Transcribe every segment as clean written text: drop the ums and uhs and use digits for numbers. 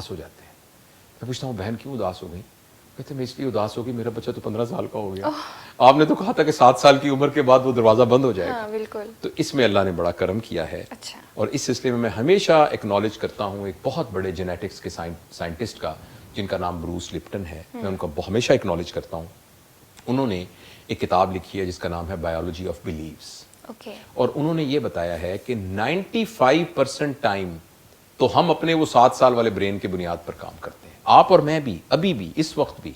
اداس ہو جاتے ہیں. میں پوچھتا ہوں بہن کیوں اداس ہو گئی؟ کہتے ہیں میں اس لیے اداس ہو گئی میرا بچہ تو 15 سال کا ہو گیا. آپ نے تو کہا تھا کہ 7 سال کی عمر کے بعد وہ دروازہ بند ہو جائے گا. ہاں بالکل. تو اس میں اللہ نے بڑا کرم کیا ہے. اچھا. اور اس سلسلے میں ہمیشہ ایکنالج کرتا ہوں ایک بہت بڑے جینیٹکس کے سائنٹسٹ کا جن کا نام بروس لپٹن ہے. میں ان کا ہمیشہ ایکنالج کرتا ہوں. انہوں نے ایک کتاب لکھی ہے جس کا نام ہے بایولوجی آف بلیوز. اور انہوں نے یہ بتایا ہے کہ 95% ٹائم تو ہم اپنے وہ 7 سال والے برین کے بنیاد پر کام کرتے ہیں. آپ اور میں بھی ابھی بھی اس وقت بھی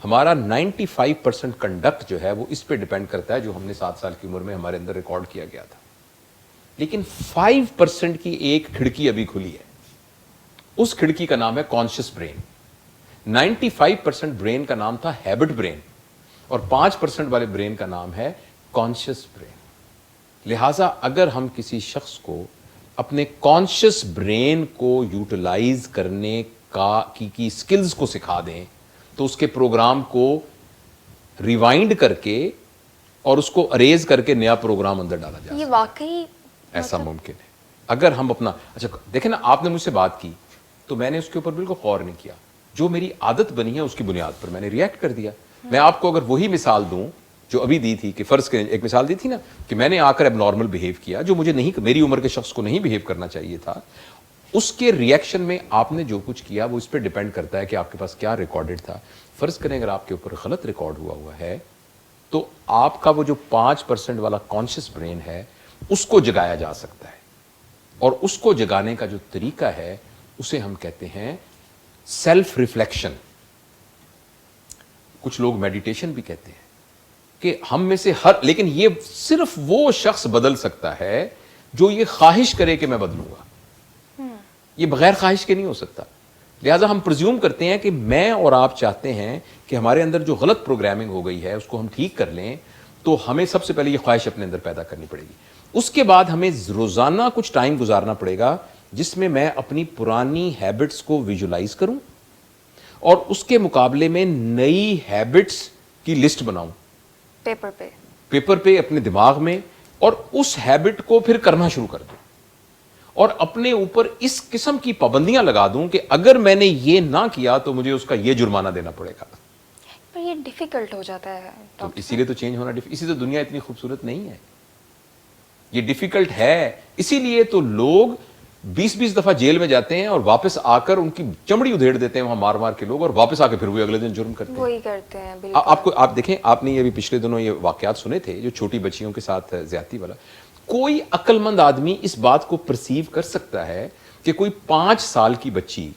ہمارا 95% کنڈکٹ جو ہے وہ اس پہ ڈیپینڈ کرتا ہے جو ہم نے 7 سال کی عمر میں ہمارے اندر ریکارڈ کیا گیا تھا. لیکن 5% کی ایک کھڑکی ابھی کھلی ہے. اس کھڑکی کا نام ہے کانشیس برین. 95% برین کا نام تھا ہیبٹ برین اور 5% والے برین کا نام ہے کانشیس برین. لہذا اگر ہم کسی شخص کو اپنے کانشیس برین کو یوٹیلائز کرنے کی سکلز کو سکھا دیں تو اس کے پروگرام کو ریوائنڈ کر کے اور اس کو اریز کر کے نیا پروگرام اندر ڈالا جائے. یہ واقعی ایسا ممکن ہے اگر ہم اپنا اچھا دیکھیں نا. آپ نے مجھ سے بات کی تو میں نے اس کے اوپر بالکل غور نہیں کیا. جو میری عادت بنی ہے اس کی بنیاد پر میں نے ریئیکٹ کر دیا. میں آپ کو اگر وہی مثال دوں جو ابھی دی تھی کہ فرض کریں ایک مثال دی تھی نا کہ میں نے آ کر اب نارمل بہیو کیا جو مجھے نہیں میری عمر کے شخص کو نہیں بہیو کرنا چاہیے تھا. اس کے ریئیکشن میں آپ نے جو کچھ کیا وہ اس پہ ڈیپینڈ کرتا ہے کہ آپ کے پاس کیا ریکارڈڈ تھا. فرض کریں اگر آپ کے اوپر غلط ریکارڈ ہوا ہے تو آپ کا وہ جو 5% والا کانشیس برین ہے اس کو جگایا جا سکتا ہے. اور اس کو جگانے کا جو طریقہ ہے اسے ہم کہتے ہیں سیلف ریفلیکشن. کچھ لوگ میڈیٹیشن بھی کہتے ہیں کہ ہم میں سے لیکن یہ صرف وہ شخص بدل سکتا ہے جو یہ خواہش کرے کہ میں بدلوں گا. یہ بغیر خواہش کے نہیں ہو سکتا. لہٰذا ہم پرزیوم کرتے ہیں کہ میں اور آپ چاہتے ہیں کہ ہمارے اندر جو غلط پروگرامنگ ہو گئی ہے اس کو ہم ٹھیک کر لیں تو ہمیں سب سے پہلے یہ خواہش اپنے اندر پیدا کرنی پڑے گی. اس کے بعد ہمیں روزانہ کچھ ٹائم گزارنا پڑے گا جس میں میں اپنی پرانی ہیبٹس کو ویژولائز کروں اور اس کے مقابلے میں نئی ہیبٹس کی لسٹ بناؤں پیپر پہ اپنے دماغ میں اور اس ہیبٹ کو پھر کرنا شروع کر دوں اور اپنے اوپر اس قسم کی پابندیاں لگا دوں کہ اگر میں نے یہ نہ کیا تو مجھے اس کا یہ جرمانہ دینا پڑے گا. پر یہ ڈیفیکلٹ ہو جاتا ہے تو اسی لیے تو چینج ہونا اسی تو دنیا اتنی خوبصورت نہیں ہے. یہ ڈیفیکلٹ ہے. اسی لیے تو لوگ 20 دفعہ جیل میں جاتے ہیں اور واپس آ کر ان کی چمڑی ادھیڑ دیتے ہیں وہاں مار مار کے لوگ اور واپس آ کے پھر وہ اگلے دن جرم کرتے ہیں. وہی کرتے ہیں. آپ دیکھیں آپ نے یہ ابھی پچھلے دنوں یہ واقعات سنے تھے جو چھوٹی بچیوں کے ساتھ زیادتی والا. کوئی عقل مند آدمی اس بات کو پرسیو کر سکتا ہے کہ کوئی 5 سال کی بچی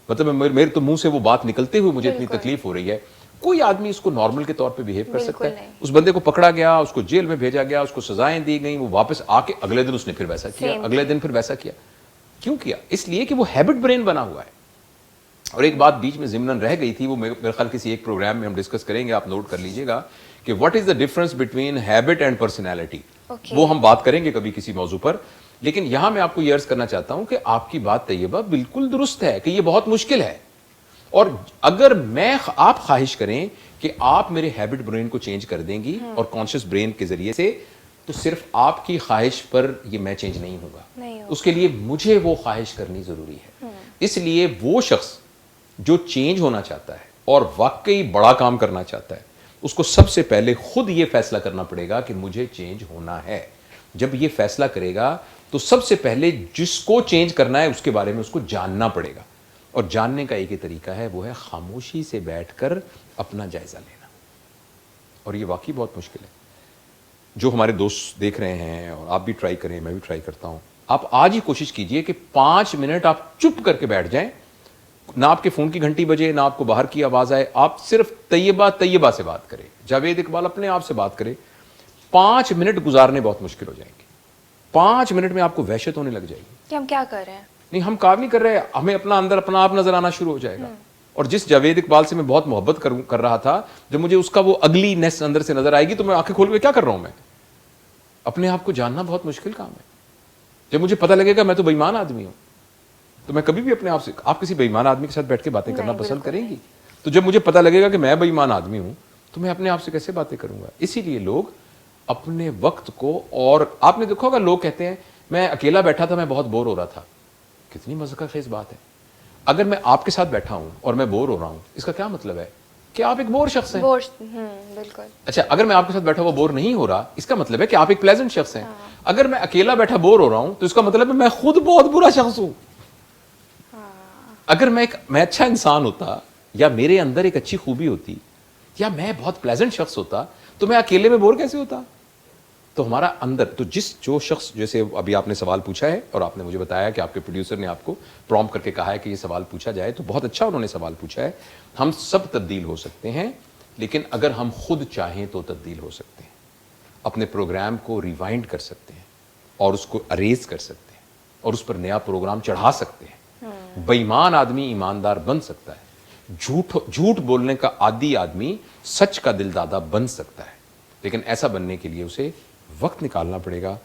مطلب میرے تو منہ سے وہ بات نکلتے ہوئے مجھے اتنی تکلیف ہو رہی ہے. کوئی آدمی اس کو نارمل کے طور پہ بہیو کر سکتا ہے. اس بندے کو پکڑا گیا اس کو جیل میں بھیجا گیا اس کو سزائیں دی گئیں وہ واپس آ کے اگلے دن اس نے پھر ویسا کیا اگلے دن پھر ویسا کیا. کیوں کیا؟ اس لیے کہ وہ ہیبٹ برین بنا ہوا ہے. اور ایک بات بیچ میں ضمناً رہ گئی تھی وہ میرے خیال کسی ایک پروگرام میں ہم ڈسکس کریں گے آپ نوٹ کر لیجئے گا کہ what is the difference between habit and personality. وہ ہم بات کریں گے کبھی کسی موضوع پر. لیکن یہاں میں آپ کو یہ عرض کرنا چاہتا ہوں کہ آپ کی بات طیبہ بالکل درست ہے کہ یہ بہت مشکل ہے. اور اگر آپ خواہش کریں کہ آپ میرے ہیبٹ برین کو چینج کر دیں گی اور کانشیس برین کے ذریعے سے تو صرف آپ کی خواہش پر یہ میں چینج نہیں ہوگا. اس کے لیے مجھے وہ خواہش کرنی ضروری ہے. اس لیے وہ شخص جو چینج ہونا چاہتا ہے اور واقعی بڑا کام کرنا چاہتا ہے اس کو سب سے پہلے خود یہ فیصلہ کرنا پڑے گا کہ مجھے چینج ہونا ہے. جب یہ فیصلہ کرے گا تو سب سے پہلے جس کو چینج کرنا ہے اس کے بارے میں اس کو جاننا پڑے گا. اور جاننے کا ایک ہی طریقہ ہے وہ ہے خاموشی سے بیٹھ کر اپنا جائزہ لینا. اور یہ واقعی بہت مشکل ہے. جو ہمارے دوست دیکھ رہے ہیں اور آپ بھی ٹرائی کریں میں بھی ٹرائی کرتا ہوں آپ آج ہی کوشش کیجئے کہ 5 منٹ آپ چپ کر کے بیٹھ جائیں. نہ آپ کے فون کی گھنٹی بجے نہ آپ کو باہر کی آواز آئے. آپ صرف طیبہ سے بات کریں. جاوید اقبال اپنے آپ سے بات کرے. 5 منٹ گزارنے بہت مشکل ہو جائیں گے. 5 منٹ میں آپ کو وحشت ہونے لگ جائے گی کہ ہم کیا کر رہے ہیں. نہیں ہم کام نہیں کر رہے. ہمیں اپنا اندر اپنا آپ نظر آنا شروع ہو جائے گا. اور جس جاوید اقبال سے میں بہت محبت کر رہا تھا جب مجھے اس کا وہ اگلی نیس اندر سے نظر آئے گی تو میں آنکھیں کھول کے کیا کر رہا ہوں. میں اپنے آپ کو جاننا بہت مشکل کام ہے. جب مجھے پتہ لگے گا میں تو بے ایمان آدمی ہوں تو میں کبھی بھی اپنے آپ سے آپ کسی بے ایمان آدمی کے ساتھ بیٹھ کے باتیں کرنا پسند کریں گی؟ تو جب مجھے پتہ لگے گا کہ میں بے ایمان آدمی ہوں تو میں اپنے آپ سے کیسے باتیں کروں گا. اسی لیے لوگ اپنے وقت کو اور آپ نے دیکھا ہوگا لوگ کہتے ہیں میں اکیلا بیٹھا تھا میں بہت بور ہو رہا تھا. کتنی مزہ خیز بات ہے. اگر میں آپ کے ساتھ بیٹھا ہوں اور میں بور ہو رہا ہوں، اس کا کیا مطلب ہے کہ آپ ایک بور شخص ہیں. بالکل. اچھا اگر میں آپ کے ساتھ بیٹھا ہوا بور نہیں ہو رہا، اس کا مطلب ہے کہ آپ ایک پلیزنٹ شخص ہیں. اگر میں اکیلا بیٹھا بور ہو رہا ہوں تو اس کا مطلب ہے میں خود بہت برا شخص ہوں. اگر میں اچھا انسان ہوتا، یا میرے اندر ایک اچھی خوبی ہوتی، یا میں بہت پلیزنٹ شخص ہوتا، تو میں اکیلے میں بور کیسے ہوتا؟ تو ہمارا اندر تو جو شخص، جیسے ابھی آپ نے سوال پوچھا ہے اور آپ نے مجھے بتایا کہ آپ کے پروڈیوسر نے آپ کو پرومپٹ کر کے کہا ہے کہ یہ سوال پوچھا جائے، تو بہت اچھا انہوں نے سوال پوچھا ہے. ہم سب تبدیل ہو سکتے ہیں، لیکن اگر ہم خود چاہیں تو تبدیل ہو سکتے ہیں. اپنے پروگرام کو ریوائنڈ کر سکتے ہیں اور اس کو اریز کر سکتے ہیں اور اس پر نیا پروگرام چڑھا سکتے ہیں. بے ایمان آدمی ایماندار بن سکتا ہے. جھوٹ بولنے کا عادی آدمی سچ کا دل دادا بن سکتا ہے. لیکن ایسا بننے کے لیے اسے وقت نکالنا پڑے گا،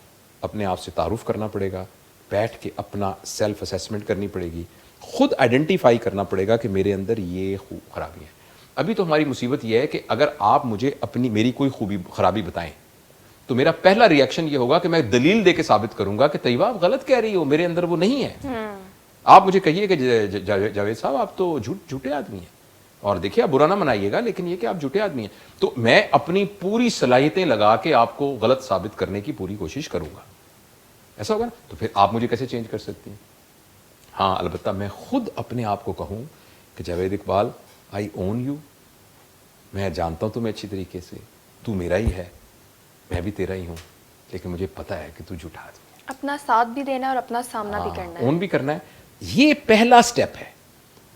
اپنے آپ سے تعارف کرنا پڑے گا، بیٹھ کے اپنا سیلف اسیسمنٹ کرنی پڑے گی، خود آئیڈینٹیفائی کرنا پڑے گا کہ میرے اندر یہ خرابی ہے. ابھی تو ہماری مصیبت یہ ہے کہ اگر آپ مجھے میری کوئی خوبی خرابی بتائیں تو میرا پہلا ریئیکشن یہ ہوگا کہ میں دلیل دے کے ثابت کروں گا کہ طیبہ آپ غلط کہہ رہی ہو، میرے اندر وہ نہیں ہے. آپ مجھے کہیے کہ جاوید صاحب آپ تو جھوٹے آدمی ہیں، اور دیکھیے آپ برا نہ منائیے گا، لیکن یہ کہ آپ جھوٹے آدمی ہیں، تو میں اپنی پوری صلاحیتیں لگا کے آپ کو غلط ثابت کرنے کی پوری کوشش کروں گا. ایسا ہوگا نا؟ تو پھر آپ مجھے کیسے چینج کر سکتی ہیں؟ ہاں البتہ میں خود اپنے آپ کو کہوں کہ جاوید اقبال آئی اون یو، میں جانتا ہوں تمہیں اچھی طریقے سے، تو میرا ہی ہے، میں بھی تیرا ہی ہوں، لیکن مجھے پتا ہے کہ تو جھوٹا آدمی ہے. اپنا ساتھ بھی دینا اور اپنا سامنا بھی کرنا ہے. اون بھی کرنا ہے. یہ پہلا سٹیپ ہے.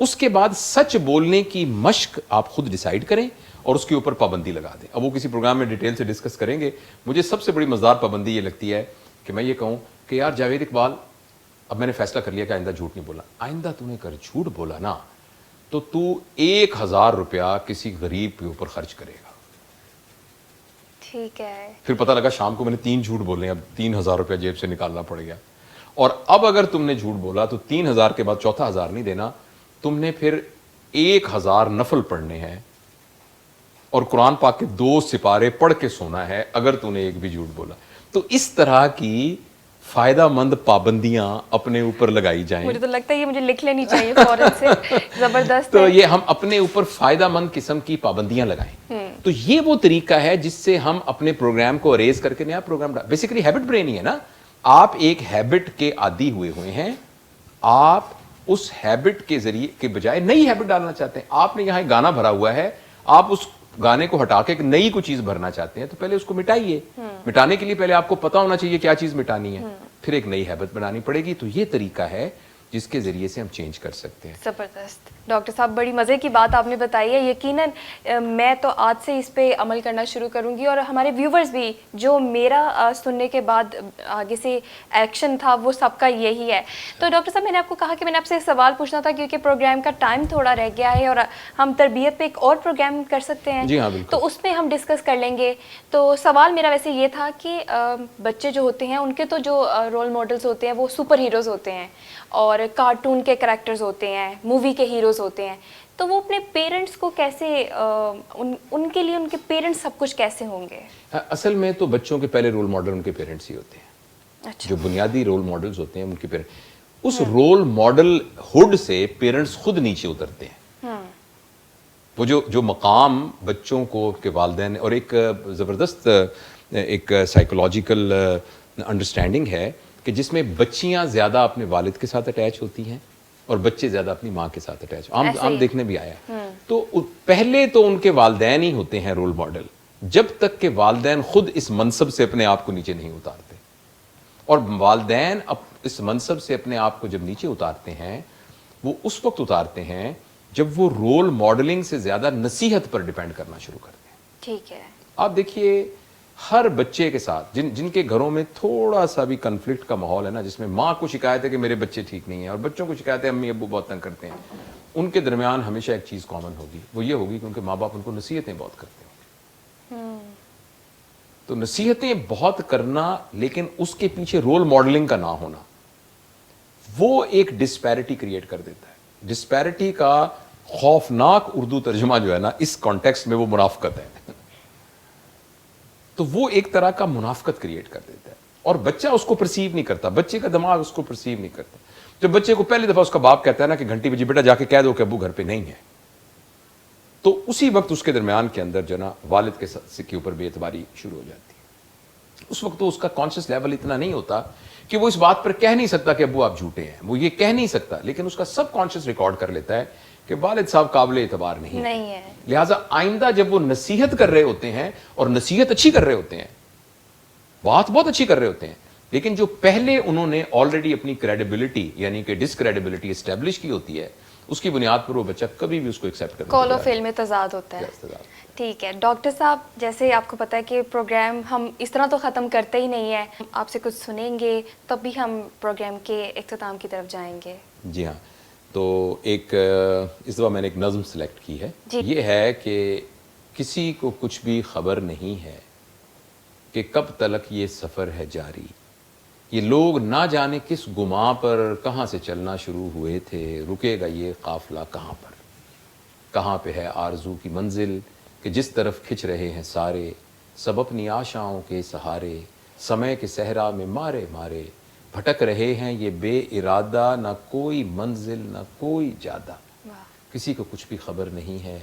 اس کے بعد سچ بولنے کی مشق آپ خود ڈیسائیڈ کریں اور اس کے اوپر پابندی لگا دیں. اب وہ کسی پروگرام میں ڈیٹیل سے ڈسکس کریں گے. مجھے سب سے بڑی مزدار پابندی یہ لگتی ہے کہ میں یہ کہوں کہ یار جاوید اقبال، اب میں نے فیصلہ کر لیا کہ آئندہ جھوٹ نہیں بولا. آئندہ تو نے کر جھوٹ بولا نا تو 1000 روپیہ کسی غریب کے اوپر خرچ کرے گا. ٹھیک ہے. پھر پتہ لگا شام کو میں نے 3 جھوٹ بولے، اب 3000 روپیہ جیب سے نکالنا پڑ گیا. اور اب اگر تم نے جھوٹ بولا تو 3000 کے بعد چوتھا 1000 نہیں دینا، تم نے پھر 1000 نفل پڑھنے ہیں اور قرآن پاک کے 2 سپارے پڑھ کے سونا ہے اگر تم نے ایک بھی جھوٹ بولا. تو اس طرح کی فائدہ مند پابندیاں اپنے اوپر لگائی جائیں. مجھے تو لگتا ہے یہ مجھے لکھ لینی چاہیے فوراً سے. زبردست. تو یہ ہم اپنے اوپر فائدہ مند قسم کی پابندیاں لگائیں. تو یہ وہ طریقہ ہے جس سے ہم اپنے پروگرام کو اریز کر کے نیا پروگرام بیسیکلی ہیبٹ برین ہی ہے نا. آپ ایک ہیبٹ کے عادی ہوئے ہیں، آپ اس ہیبٹ کے ذریعے کے بجائے نئی ہیبٹ ڈالنا چاہتے ہیں. آپ نے یہاں ایک گانا بھرا ہوا ہے، آپ اس گانے کو ہٹا کے ایک نئی کوئی چیز بھرنا چاہتے ہیں، تو پہلے اس کو مٹائیے. مٹانے کے لیے پہلے آپ کو پتا ہونا چاہیے کیا چیز مٹانی ہے، پھر ایک نئی ہیبٹ بنانی پڑے گی. تو یہ طریقہ ہے جس کے ذریعے سے ہم چینج کر سکتے ہیں. زبردست. ڈاکٹر صاحب بڑی مزے کی بات آپ نے بتائی ہے. یقیناً میں تو آج سے اس پہ عمل کرنا شروع کروں گی، اور ہمارے ویورز بھی جو میرا سننے کے بعد آگے سے ایکشن تھا وہ سب کا یہی ہے. تو ڈاکٹر صاحب میں نے آپ کو کہا کہ میں نے آپ سے ایک سوال پوچھنا تھا کیونکہ پروگرام کا ٹائم تھوڑا رہ گیا ہے، اور ہم تربیت پہ ایک اور پروگرام کر سکتے ہیں. جی ہاں بالکل. تو اس پہ ہم ڈسکس کر لیں گے. تو سوال میرا ویسے یہ تھا کہ بچے جو ہوتے ہیں ان کے تو جو رول ماڈلز ہوتے ہیں وہ سپر ہیروز ہوتے ہیں اور کارٹون کے کریکٹرز ہوتے ہیں، مووی کے ہیروز ہوتے ہیں. تو وہ اپنے پیرنٹس کو کیسے ان کے لیے ان کے پیرنٹس سب کچھ کیسے ہوں گے؟ اصل میں تو بچوں کے پہلے رول ماڈل ان کے پیرنٹس ہی ہوتے ہیں. اچھا. جو بنیادی رول ماڈلز ہوتے ہیں ان کے پیرنٹس. اس رول ماڈل ہوڈ سے پیرنٹس خود نیچے اترتے ہیں. وہ جو مقام بچوں کو کے والدین، اور ایک زبردست ایک سائیکولوجیکل انڈرسٹینڈنگ ہے کہ جس میں بچیاں زیادہ اپنے والد کے ساتھ اٹیچ ہوتی ہیں اور بچے زیادہ اپنی ماں کے ساتھ اٹیچ. عام دیکھنے بھی آیا. تو پہلے تو ان کے والدین ہی ہوتے ہیں رول ماڈل، جب تک کہ والدین خود اس منصب سے اپنے آپ کو نیچے نہیں اتارتے. اور والدین اس منصب سے اپنے آپ کو جب نیچے اتارتے ہیں وہ اس وقت اتارتے ہیں جب وہ رول ماڈلنگ سے زیادہ نصیحت پر ڈیپینڈ کرنا شروع کرتے ہیں. ٹھیک ہے. آپ دیکھیے ہر بچے کے ساتھ جن کے گھروں میں تھوڑا سا بھی کنفلکٹ کا ماحول ہے نا، جس میں ماں کو شکایت ہے کہ میرے بچے ٹھیک نہیں ہیں اور بچوں کو شکایت ہے امی ابو بہت تنگ کرتے ہیں، ان کے درمیان ہمیشہ ایک چیز کامن ہوگی، وہ یہ ہوگی کہ ان کے ماں باپ ان کو نصیحتیں بہت کرتے ہیں. تو نصیحتیں بہت کرنا لیکن اس کے پیچھے رول ماڈلنگ کا نہ ہونا، وہ ایک ڈسپیرٹی کریٹ کر دیتا ہے. ڈسپیرٹی کا خوفناک اردو ترجمہ جو ہے نا اس کانٹیکسٹ میں وہ منافقت ہے. تو وہ ایک طرح کا منافقت کریٹ کر دیتا ہے. اور بچہ اس کو پرسیو نہیں کرتا, بچے کا دماغ اس کو پرسیو نہیں کرتا. جب بچے کو پہلی دفعہ اس کا باپ کہتا ہے نا کہ گھنٹی بجی, بیٹا جا کے کہہ دو کہ ابو گھر پہ نہیں ہے, تو اسی وقت اس کے درمیان کے اندر جو نا والد کے اوپر بے اعتباری شروع ہو جاتی ہے. اس وقت تو اس کا کانشیس لیول اتنا نہیں ہوتا کہ وہ اس بات پر کہہ نہیں سکتا کہ ابو آپ جھوٹے ہیں, وہ یہ کہہ نہیں سکتا, لیکن اس کا سب کانشیس ریکارڈ کر لیتا ہے کہ والد صاحب قابل اعتبار نہیں ہے. لہٰذا آئندہ جب وہ نصیحت کر رہے ہوتے ہیں, اور نصیحت اچھی کر رہے ہوتے ہیں, بات بہت اچھی کر رہے ہوتے ہیں, لیکن جو پہلے انہوں نے آلریڈی اپنی کریڈیبلٹی یعنی کہ ڈسکریڈیبلٹی اسٹیبلش کی ہوتی ہے, اس کی بنیاد پر وہ بچہ کبھی بھی اس کو ایکسیپٹ کرتا ہے. قول و فعل میں تضاد ہوتا ہے. ٹھیک ہے ڈاکٹر صاحب, جیسے آپ کو پتہ ہے کہ پروگرام ہم اس طرح تو ختم کرتے ہی نہیں ہیں, آپ سے کچھ سنیں گے تب بھی ہم پروگرام کے اختتام کی طرف جائیں گے. جی ہاں, تو ایک اس دفعہ میں نے ایک نظم سلیکٹ کی ہے. جی. یہ ہے کہ کسی کو کچھ بھی خبر نہیں ہے کہ کب تلک یہ سفر ہے جاری, یہ لوگ نہ جانے کس گماں پر کہاں سے چلنا شروع ہوئے تھے, رکے گا یہ قافلہ کہاں پر, کہاں پہ ہے آرزو کی منزل کہ جس طرف کھچ رہے ہیں سارے, سب اپنی آشاؤں کے سہارے, سمے کے صحرا میں مارے مارے بھٹک رہے ہیں یہ بے ارادہ, نہ کوئی منزل نہ کوئی جادہ. کسی کو کچھ بھی خبر نہیں ہے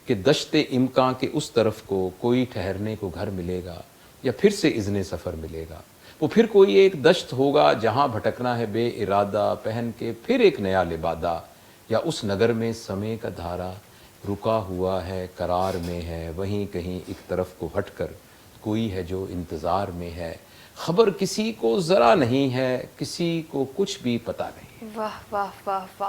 کہ دشت امکان کے اس طرف کو کوئی ٹھہرنے کو گھر ملے گا یا پھر سے اذن سفر ملے گا. وہ پھر کوئی ایک دشت ہوگا جہاں بھٹکنا ہے بے ارادہ, پہن کے پھر ایک نیا لبادہ, یا اس نگر میں سمے کا دھارا رکا ہوا ہے قرار میں ہے, وہیں کہیں ایک طرف کو ہٹ کر کوئی ہے جو انتظار میں ہے. خبر کسی کو ذرا نہیں ہے, کسی کو کچھ بھی پتہ نہیں. واہ واہ واہ واہ,